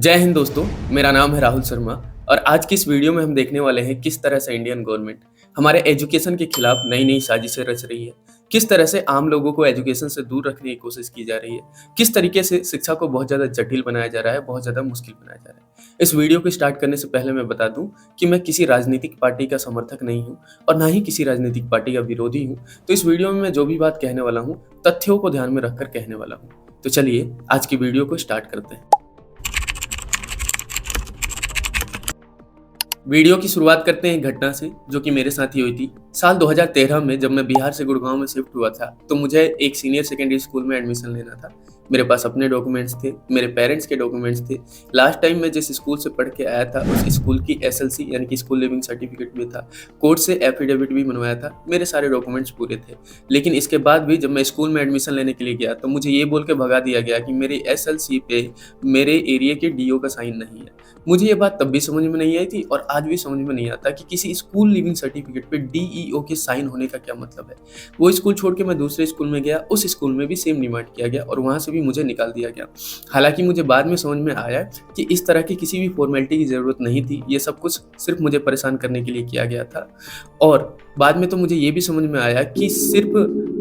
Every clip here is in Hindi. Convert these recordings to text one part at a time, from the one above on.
जय हिंद दोस्तों, मेरा नाम है राहुल शर्मा और आज की इस वीडियो में हम देखने वाले हैं किस तरह से इंडियन गवर्नमेंट हमारे एजुकेशन के खिलाफ नई-नई साजिशें रच रही है। किस तरह से आम लोगों को एजुकेशन से दूर रखने की कोशिश की जा रही है। किस तरीके से शिक्षा को बहुत ज़्यादा जटिल बनाया जा रहा है, बहुत ज़्यादा मुश्किल बनाया जा रहा है। इस वीडियो को स्टार्ट करने से पहले मैं बता दूं कि मैं किसी राजनीतिक पार्टी का समर्थक नहीं हूं और ना ही किसी राजनीतिक पार्टी का विरोधी हूं। तो इस वीडियो में मैं जो भी बात कहने वाला हूं, तथ्यों को ध्यान में रखकर कहने वाला हूं। तो चलिए आज की वीडियो को स्टार्ट करते हैं। वीडियो की शुरुआत करते हैं एक घटना से जो कि मेरे साथ ही हुई थी। साल 2013 में जब मैं बिहार से गुड़गांव में शिफ्ट हुआ था तो मुझे एक सीनियर सेकेंडरी स्कूल में एडमिशन लेना था। मेरे पास अपने डॉक्यूमेंट्स थे, मेरे पेरेंट्स के डॉक्यूमेंट्स थे। लास्ट टाइम मैं जिस स्कूल से पढ़ के आया था उस स्कूल की एसएलसी यानी कि स्कूल लिविंग सर्टिफिकेट भी था, कोर्ट से एफिडेविट भी बनवाया था, मेरे सारे डॉक्यूमेंट्स पूरे थे। लेकिन इसके बाद भी जब मैं स्कूल में एडमिशन लेने के लिए गया तो मुझे ये बोल के भगा दिया गया कि मेरी एसएलसी पे मेरे एरिया के डीओ का साइन नहीं है। मुझे ये बात तब भी समझ में नहीं आई थी और आज भी समझ में नहीं आता कि किसी स्कूल लिविंग सर्टिफिकेट पे डीईओ के साइन होने का क्या मतलब है। वो स्कूल छोड़ के मैं दूसरे स्कूल में गया, उस स्कूल में भी सेम डिमांड किया गया और वहां से भी मुझे निकाल दिया गया। हालांकि मुझे बाद में समझ में आया कि इस तरह की किसी भी फॉर्मेलिटी की जरूरत नहीं थी, ये सब कुछ सिर्फ मुझे परेशान करने के लिए किया गया था। और बाद में तो मुझे ये भी समझ में आया कि सिर्फ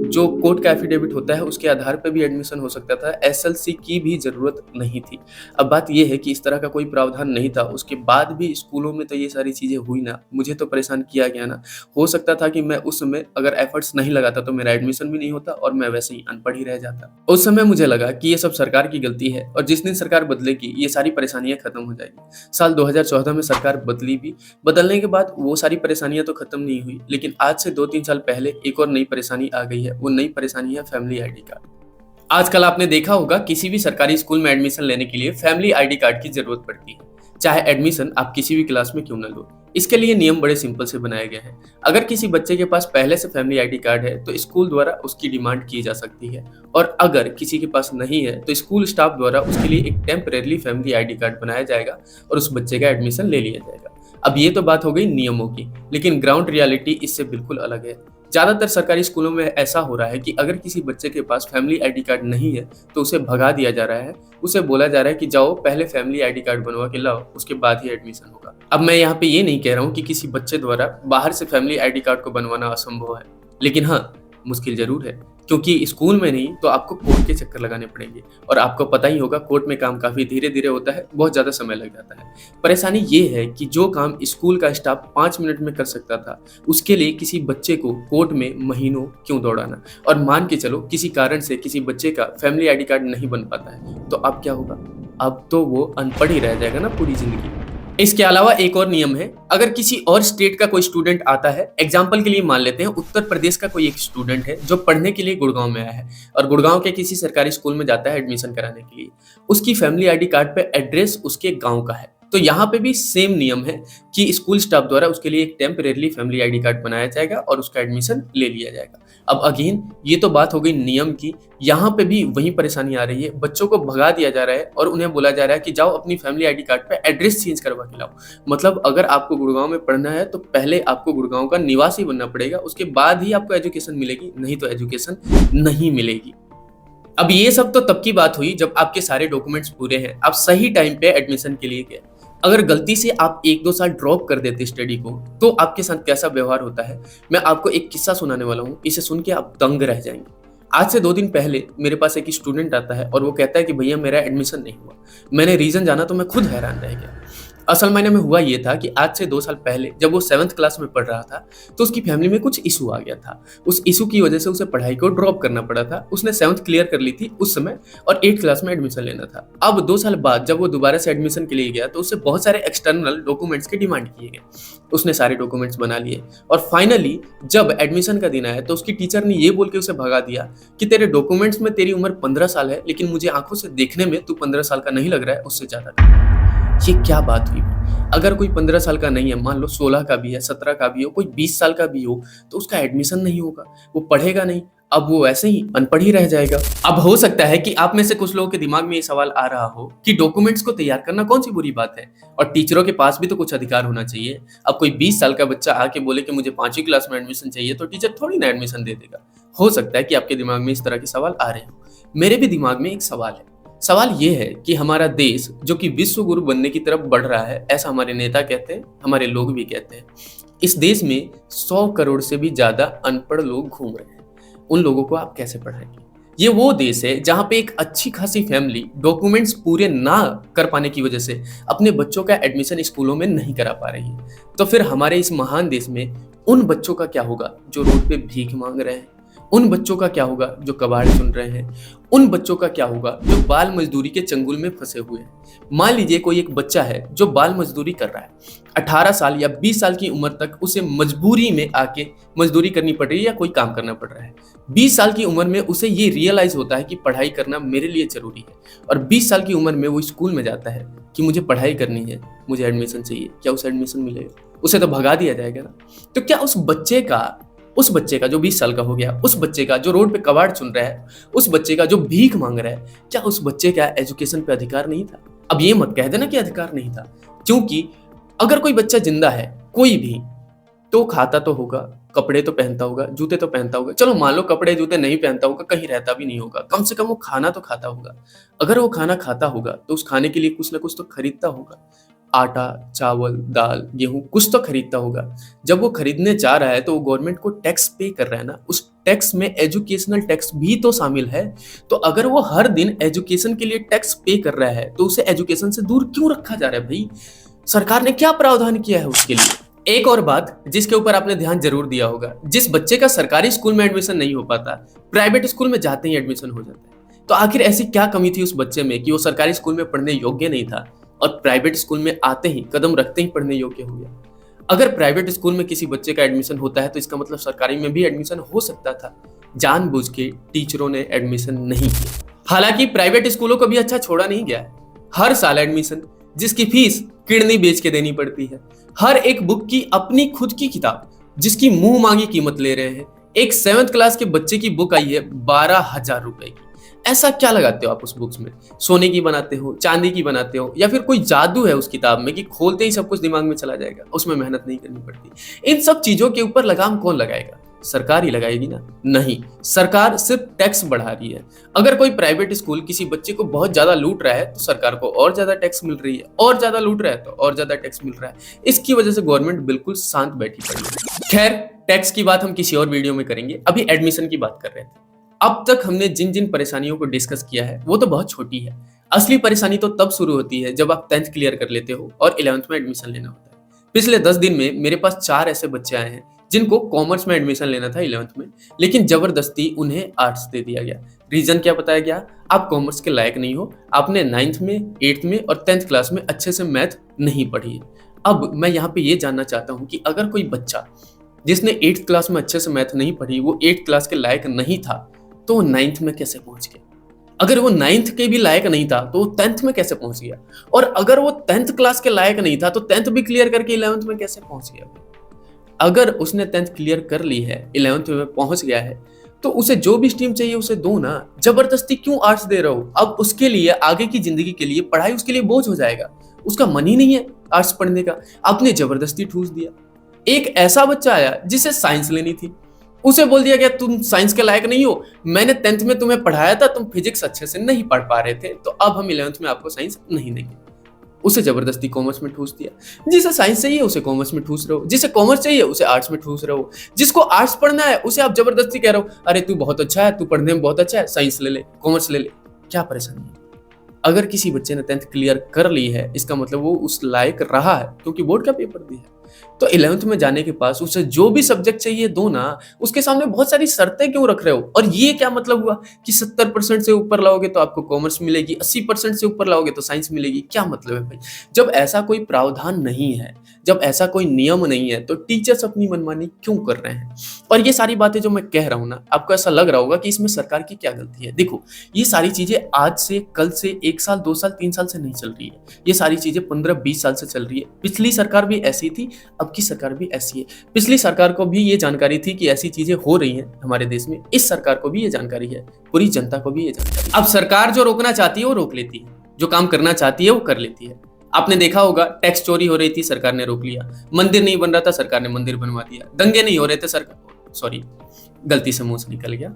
जो कोर्ट का एफिडेविट होता है उसके आधार पर भी एडमिशन हो सकता था, एसएलसी की भी जरूरत नहीं थी। अब बात यह है कि इस तरह का कोई प्रावधान नहीं था, उसके बाद भी स्कूलों में तो ये सारी चीजें हुई ना, मुझे तो परेशान किया गया ना। हो सकता था कि मैं उस समय अगर एफर्ट्स नहीं लगाता तो मेरा एडमिशन भी नहीं होता और मैं वैसे ही अनपढ़ ही रह जाता। उस समय मुझे लगा कि ये सब सरकार की गलती है और जिस दिन सरकार बदलेगी ये सारी परेशानियां खत्म हो जाएगी। साल 2014 में सरकार बदली भी, बदलने के बाद वो सारी परेशानियां तो खत्म नहीं हुई, लेकिन आज से 2-3 साल पहले एक और नई परेशानी आ गई है। वो नई परेशानी है फैमिली आईडी कार्ड। आजकल आपने देखा होगा किसी भी सरकारी स्कूल में एडमिशन लेने के लिए फैमिली आईडी कार्ड की जरूरत पड़ती है, चाहे एडमिशन आप किसी भी क्लास में क्यों ना लो। इसके लिए नियम बड़े सिंपल से बनाए गए हैं। अगर किसी बच्चे के पास पहले से फैमिली आईडी कार्ड है तो स्कूल द्वारा उसकी डिमांड की जा सकती है, और अगर किसी के पास नहीं है तो स्कूल स्टाफ द्वारा उसके लिए एक टेम्परेरी फैमिली आईडी कार्ड बनाया जाएगा और उस बच्चे का एडमिशन ले लिया जाएगा। अब ये तो बात हो गई नियमों की, लेकिन ग्राउंड रियलिटी इससे बिल्कुल अलग है। ज्यादातर सरकारी स्कूलों में ऐसा हो रहा है कि अगर किसी बच्चे के पास फैमिली आईडी कार्ड नहीं है तो उसे भगा दिया जा रहा है। उसे बोला जा रहा है कि जाओ पहले फैमिली आईडी कार्ड बनवा के लाओ, उसके बाद ही एडमिशन होगा। अब मैं यहाँ पे ये नहीं कह रहा हूँ कि किसी बच्चे द्वारा बाहर से फैमिली आईडी कार्ड को बनवाना असंभव है, लेकिन हाँ, मुश्किल जरूर है, क्योंकि स्कूल में नहीं तो आपको कोर्ट के चक्कर लगाने पड़ेंगे और आपको पता ही होगा कोर्ट में काम काफी धीरे धीरे होता है, बहुत ज्यादा समय लग जाता है। परेशानी ये है कि जो काम स्कूल का स्टाफ 5 मिनट में कर सकता था, उसके लिए किसी बच्चे को कोर्ट में महीनों क्यों दौड़ाना। और मान के चलो किसी कारण से किसी बच्चे का फैमिली आईडी कार्ड नहीं बन पाता है तो अब क्या होगा? अब तो वो अनपढ़ ही रह जाएगा ना पूरी जिंदगी। इसके अलावा एक और नियम है, अगर किसी और स्टेट का कोई स्टूडेंट आता है, एग्जाम्पल के लिए मान लेते हैं उत्तर प्रदेश का कोई एक स्टूडेंट है जो पढ़ने के लिए गुड़गांव में आया है और गुड़गांव के किसी सरकारी स्कूल में जाता है एडमिशन कराने के लिए, उसकी फैमिली आईडी कार्ड पे एड्रेस उसके गांव का है, तो यहाँ पे भी सेम नियम है कि स्कूल स्टाफ द्वारा उसके लिए एक टेम्परेरी फैमिली आईडी कार्ड बनाया जाएगा और उसका एडमिशन ले लिया जाएगा। अब अगेन ये तो बात हो गई नियम की, यहाँ पे भी वही परेशानी आ रही है। बच्चों को भगा दिया जा रहा है और उन्हें बोला जा रहा है कि जाओ अपनी फैमिली आईडी कार्ड पे एड्रेस चेंज करवा के लाओ। मतलब अगर आपको गुड़गांव में पढ़ना है तो पहले आपको गुड़गांव का निवासी बनना पड़ेगा, उसके बाद ही आपको एजुकेशन मिलेगी, नहीं तो एजुकेशन नहीं मिलेगी। अब ये सब तो तब की बात हुई जब आपके सारे डॉक्यूमेंट्स पूरे हैं, आप सही टाइम पे एडमिशन के लिए गए। अगर गलती से आप 1-2 साल ड्रॉप कर देते स्टडी को तो आपके साथ कैसा व्यवहार होता है, मैं आपको एक किस्सा सुनाने वाला हूँ। इसे सुन के आप दंग रह जाएंगे। आज से 2 दिन पहले मेरे पास एक स्टूडेंट आता है और वो कहता है कि भैया मेरा एडमिशन नहीं हुआ। मैंने रीजन जाना तो मैं खुद हैरान रह गया। असल मायने में हुआ ये था कि आज से 2 साल पहले जब वो 7th क्लास में पढ़ रहा था तो उसकी फैमिली में कुछ इशू आ गया था। उस इशू की वजह से उसे पढ़ाई को ड्रॉप करना पड़ा था। उसने 7th क्लियर कर ली थी उस समय और 8th क्लास में एडमिशन लेना था। अब 2 साल बाद जब वो दोबारा से एडमिशन के लिए गया तो उससे बहुत सारे एक्सटर्नल डॉक्यूमेंट्स की डिमांड किए गए। उसने सारे डॉक्यूमेंट्स बना लिए और फाइनली जब एडमिशन का दिन आया तो उसकी टीचर ने ये बोल के उसे भगा दिया कि तेरे डॉक्यूमेंट्स में तेरी उम्र 15 साल है, लेकिन मुझे आंखों से देखने में तू 15 साल का नहीं लग रहा है, उससे ज्यादा। ये क्या बात हुई? अगर कोई 15 साल का नहीं है, मान लो 16 का भी है, 17 का भी हो, कोई 20 साल का भी हो, तो उसका एडमिशन नहीं होगा, वो पढ़ेगा नहीं। अब वो ऐसे ही अनपढ़ ही रह जाएगा। अब हो सकता है कि आप में से कुछ लोगों के दिमाग में ये सवाल आ रहा हो कि डॉक्यूमेंट्स को तैयार करना कौन सी बुरी बात है, और टीचरों के पास भी तो कुछ अधिकार होना चाहिए। अब कोई 20 साल का बच्चा आके बोले कि मुझे 5वीं क्लास में एडमिशन चाहिए तो टीचर थोड़ी ना एडमिशन दे देगा। हो सकता है कि आपके दिमाग में इस तरह के सवाल आ रहे हो। मेरे भी दिमाग में एक सवाल है, सवाल ये है कि हमारा देश जो कि विश्व गुरु बनने की तरफ बढ़ रहा है, ऐसा हमारे नेता कहते हैं, हमारे लोग भी कहते हैं। इस देश में 100 करोड़ से भी ज्यादा अनपढ़ लोग घूम रहे हैं। उन लोगों को आप कैसे पढ़ाएंगे? ये वो देश है जहां पे एक अच्छी खासी फैमिली डॉक्यूमेंट्स पूरे ना कर पाने की वजह से अपने बच्चों का एडमिशन स्कूलों में नहीं करा पा रही है। तो फिर हमारे इस महान देश में उन बच्चों का क्या होगा जो रोड पे भीख मांग रहे हैं? उन बच्चों का क्या होगा जो कबाड़ सुन रहे हैं? उन बच्चों का क्या होगा जो बाल मजदूरी के चंगुल में फंसे हुए हैं? मान लीजिए कोई एक बच्चा है जो बाल मजदूरी कर रहा है, 18 साल या 20 साल की उम्र तक उसे मजबूरी में आके मजदूरी करनी पड़ रही है या कोई काम करना पड़ रहा है। 20 साल की उम्र में उसे ये रियलाइज होता है कि पढ़ाई करना मेरे लिए जरूरी है, और 20 साल की उम्र में वो स्कूल में जाता है कि मुझे पढ़ाई करनी है, मुझे एडमिशन चाहिए। क्या उसे एडमिशन मिलेगा? उसे तो भगा दिया जाएगा ना। तो क्या उस बच्चे का जो 20 साल का हो गया, उस बच्चे का जो रोड पे कबाड़ चुन रहा है, उस बच्चे का जो भीख मांग रहा है, क्या उस बच्चे का एजुकेशन पे अधिकार नहीं था? अब ये मत कह देना कि अधिकार नहीं था, क्योंकि अगर कोई बच्चा जिंदा है, कोई भी, तो खाता तो होगा, कपड़े तो पहनता होगा, जूते तो पहनता होगा। चलो मान लो कपड़े जूते नहीं पहनता होगा, कहीं रहता भी नहीं होगा, कम से कम वो खाना तो खाता होगा। अगर वो खाना खाता होगा तो उस खाने के लिए कुछ ना कुछ तो खरीदता होगा। आटा, चावल, दाल, गेहूं, कुछ तो खरीदता होगा। जब वो खरीदने जा रहा है तो वो गवर्नमेंट को टैक्स पे कर रहा है ना। उस टैक्स में एजुकेशनल टैक्स भी तो शामिल है। तो अगर वो हर दिन एजुकेशन के लिए टैक्स पे कर रहा है तो उसे एजुकेशन से दूर क्यों रखा जा रहा है भाई? सरकार ने क्या प्रावधान किया है उसके लिए? एक और बात जिसके ऊपर आपने ध्यान जरूर दिया होगा, जिस बच्चे का सरकारी स्कूल में एडमिशन नहीं हो पाता, प्राइवेट स्कूल में जाते ही एडमिशन हो जाता है। तो आखिर ऐसी क्या कमी थी उस बच्चे में कि वो सरकारी स्कूल में पढ़ने योग्य नहीं था और प्राइवेट स्कूल में आते ही, कदम रखते ही पढ़ने योग्य हो गया? अगर प्राइवेट स्कूल में किसी बच्चे का एडमिशन होता है तो इसका मतलब सरकारी में भी एडमिशन हो सकता था। जानबूझ के टीचरों ने एडमिशन नहीं किया। हालांकि प्राइवेट स्कूलों को भी अच्छा छोड़ा नहीं गया है। हर साल एडमिशन, जिसकी फीस किडनी बेच के देनी पड़ती है। हर एक बुक की अपनी खुद की किताब, जिसकी मुंह मांगी कीमत ले रहे हैं। एक 7th क्लास के बच्चे की बुक आई है 12,000 रुपए की। ऐसा क्या लगाते हो आप उस बुक्स में? सोने की बनाते हो, चांदी की बनाते हो, या फिर कोई जादू है उस किताब में कि खोलते ही सब कुछ दिमाग में चला जाएगा? उसमें मेहनत नहीं करनी पड़ती। इन सब चीजों के ऊपर लगाम कौन लगाएगा? सरकार ही लगाएगी ना। नहीं, सरकार सिर्फ टैक्स बढ़ा रही है। अगर कोई प्राइवेट स्कूल किसी बच्चे को बहुत ज्यादा लूट रहा है तो सरकार को और ज्यादा टैक्स मिल रही है, और ज्यादा लूट रहा है तो और ज्यादा टैक्स मिल रहा है। इसकी वजह से गवर्नमेंट बिल्कुल शांत बैठी पड़ी है। खैर, टैक्स की बात हम किसी और वीडियो में करेंगे। अभी एडमिशन की बात कर रहे थे। अब तक हमने जिन जिन परेशानियों को डिस्कस किया है वो तो बहुत छोटी है। असली परेशानी तो तब शुरू होती है जब आप 10th क्लियर कर लेते हो और 11th में एडमिशन लेना होता है। पिछले 10 दिन में मेरे पास 4 ऐसे बच्चे आए हैं जिनको कॉमर्स में एडमिशन लेना था 11th में, लेकिन जबरदस्ती उन्हें आर्ट्स दे दिया गया। रीजन क्या बताया गया? आप कॉमर्स के लायक नहीं हो, आपने 9th में, 8th में और 10th क्लास में अच्छे से मैथ नहीं पढ़ी है। अब मैं यहाँ पे ये जानना चाहता हूँ कि अगर कोई बच्चा जिसने 8th क्लास में अच्छे से मैथ नहीं पढ़ी, वो 8th क्लास के लायक नहीं था, तो वो 9th में कैसे पहुंच गया? अगर वो 9th के भी लायक नहीं था तो वो 10th में कैसे पहुंच गया? और अगर वो 10th क्लास के लायक नहीं था तो 10th भी क्लियर करके 11th में कैसे पहुंच गया? अगर उसने 10th क्लियर कर ली है, 11th में पहुंच गया है, तो उसे जो भी स्ट्रीम चाहिए उसे दो ना। जबरदस्ती क्यों आर्ट्स दे रहे हो? अब उसके लिए, आगे की जिंदगी के लिए पढ़ाई उसके लिए बोझ हो जाएगा। उसका मन ही नहीं है आर्ट्स पढ़ने का, आपने जबरदस्ती ठूस दिया। एक ऐसा बच्चा आया जिसे साइंस लेनी थी, उसे बोल दिया गया तुम साइंस के लायक नहीं हो, मैंने 10th में तुम्हें पढ़ाया था, तुम फिजिक्स अच्छे से नहीं पढ़ पा रहे थे, तो अब हम 11th में आपको साइंस नहीं देंगे। उसे जबरदस्ती कॉमर्स में ठूस दिया। जिसे साइंस चाहिए उसे कॉमर्स में ठूस रहे हो, जिसे कॉमर्स चाहिए उसे आर्ट्स में ठूस रहे हो, जिसको आर्ट्स पढ़ना है उसे आप जबरदस्ती कह रहे हो अरे तू बहुत अच्छा है, तू पढ़ने में बहुत अच्छा है, साइंस ले ले, कॉमर्स ले ले। क्या परेशानी है? अगर किसी बच्चे ने 10th क्लियर कर ली है, इसका मतलब वो उस लायक रहा है, क्योंकि बोर्ड का पेपर दिया है। तो 11th में जाने के पास उसे जो भी सब्जेक्ट चाहिए दो ना। उसके सामने बहुत सारी शर्तें क्यों रख रहे हो? और ये क्या मतलब हुआ कि 70% से ऊपर लाओगे तो आपको कॉमर्स मिलेगी, 80% से ऊपर लाओगे तो साइंस मिलेगी? क्या मतलब है भाई? जब ऐसा कोई प्रावधान नहीं है, जब ऐसा कोई नियम नहीं है, तो टीचर्स अपनी मनमानी क्यों कर रहे हैं? और ये सारी बातें जो मैं कह रहा हूं ना, आपको ऐसा लग रहा होगा कि इसमें सरकार की क्या गलती है। देखो, ये सारी चीजें आज से, कल से, 1 साल, 2 साल, 3 साल से नहीं चल रही है। ये सारी चीजें 15-20 साल से चल रही है। पिछली सरकार भी ऐसी थी, अब की सरकार भी ऐसी है। पिछली सरकार को भी ये जानकारी थी कि ऐसी चीजें हो रही हैं हमारे देश में, इस सरकार को भी ये जानकारी है, पूरी जनता को भी ये जानकारी। अब सरकार जो रोकना चाहती है वो रोक लेती है, जो काम करना चाहती है वो कर लेती है। आपने देखा होगा, टैक्स चोरी हो रही थी, सरकार ने रोक लिया। मंदिर नहीं बन रहा था, सरकार ने मंदिर बनवा दिया। दंगे नहीं हो रहे थे, सरकार, सॉरी गलती से मुंह से निकल गया,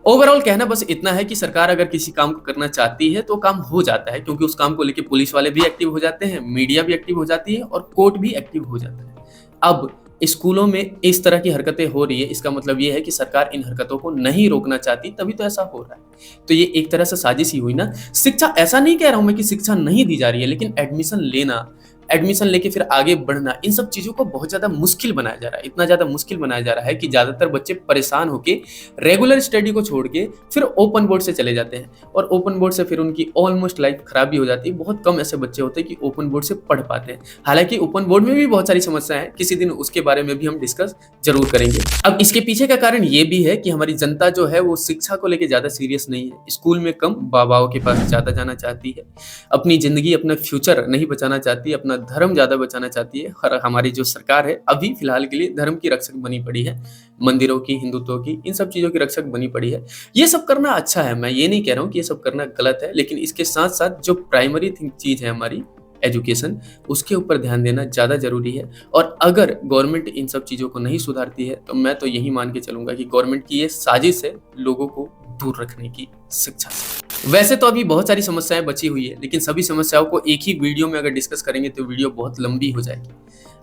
ओवरऑल कहना बस इतना है कि सरकार अगर किसी काम को करना चाहती है तो काम हो जाता है, क्योंकि उस काम को लेके पुलिस वाले भी एक्टिव हो जाते हैं, मीडिया भी एक्टिव हो जाती है और कोर्ट भी एक्टिव हो जाता है। अब स्कूलों में इस तरह की हरकतें हो रही है, इसका मतलब ये है कि सरकार इन हरकतों को नहीं रोकना चाहती, तभी तो ऐसा हो रहा है। तो ये एक तरह से साजिश ही हुई ना। शिक्षा, ऐसा नहीं कह रहा हूं मैं कि शिक्षा नहीं दी जा रही है, लेकिन एडमिशन लेना, एडमिशन लेके फिर आगे बढ़ना, इन सब चीज़ों को बहुत ज़्यादा मुश्किल बनाया जा रहा है। इतना ज़्यादा मुश्किल बनाया जा रहा है कि ज़्यादातर बच्चे परेशान होके रेगुलर स्टडी को छोड़ के फिर ओपन बोर्ड से चले जाते हैं, और ओपन बोर्ड से फिर उनकी ऑलमोस्ट लाइफ खराब भी हो जाती है। बहुत कम ऐसे बच्चे होते हैं कि ओपन बोर्ड से पढ़ पाते हैं। हालांकि ओपन बोर्ड में भी बहुत सारी समस्याएं हैं, किसी दिन उसके बारे में भी हम डिस्कस जरूर करेंगे। अब इसके पीछे का कारण ये भी है कि हमारी जनता जो है वो शिक्षा को लेकर ज़्यादा सीरियस नहीं है। स्कूल में कम, बाबाओं के पास ज़्यादा जाना चाहती है, अपनी ज़िंदगी, अपना फ्यूचर नहीं बचाना चाहती, अपना धर्म ज़्यादा बचाना चाहती है। और हमारी जो सरकार है अभी फिलहाल के लिए धर्म की रक्षक बनी पड़ी है, मंदिरों की, हिंदुत्व की, इन सब चीज़ों की रक्षक बनी पड़ी है। ये सब करना अच्छा है, मैं ये नहीं कह रहा हूँ कि ये सब करना गलत है, लेकिन इसके साथ-साथ जो प्राइमरी चीज़ है हमारी एजुकेशन, उसके ऊपर ध्यान देना ज़्यादा ज़रूरी है। और अगर गवर्नमेंट इन सब चीज़ों को नहीं सुधारती है, तो मैं तो यही मान के चलूँगा कि गवर्नमेंट की ये साजिश है लोगों को दूर रखने की शिक्षा से। वैसे तो अभी बहुत सारी समस्याएं बची हुई है, लेकिन सभी समस्याओं को एक ही वीडियो में अगर डिस्कस करेंगे तो वीडियो बहुत लंबी हो जाएगी।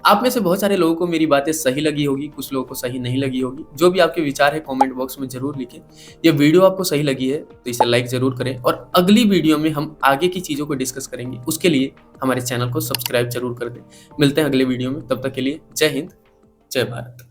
आप में से बहुत सारे लोगों को मेरी बातें सही लगी होगी, कुछ लोगों को सही नहीं लगी होगी। जो भी आपके विचार है कमेंट बॉक्स में जरूर लिखें। ये वीडियो आपको सही लगी है तो इसे लाइक जरूर करें, और अगली वीडियो में हम आगे की चीज़ों को डिस्कस करेंगे। उसके लिए हमारे चैनल को सब्सक्राइब जरूर कर दें। मिलते हैं अगले वीडियो में, तब तक के लिए जय हिंद, जय भारत।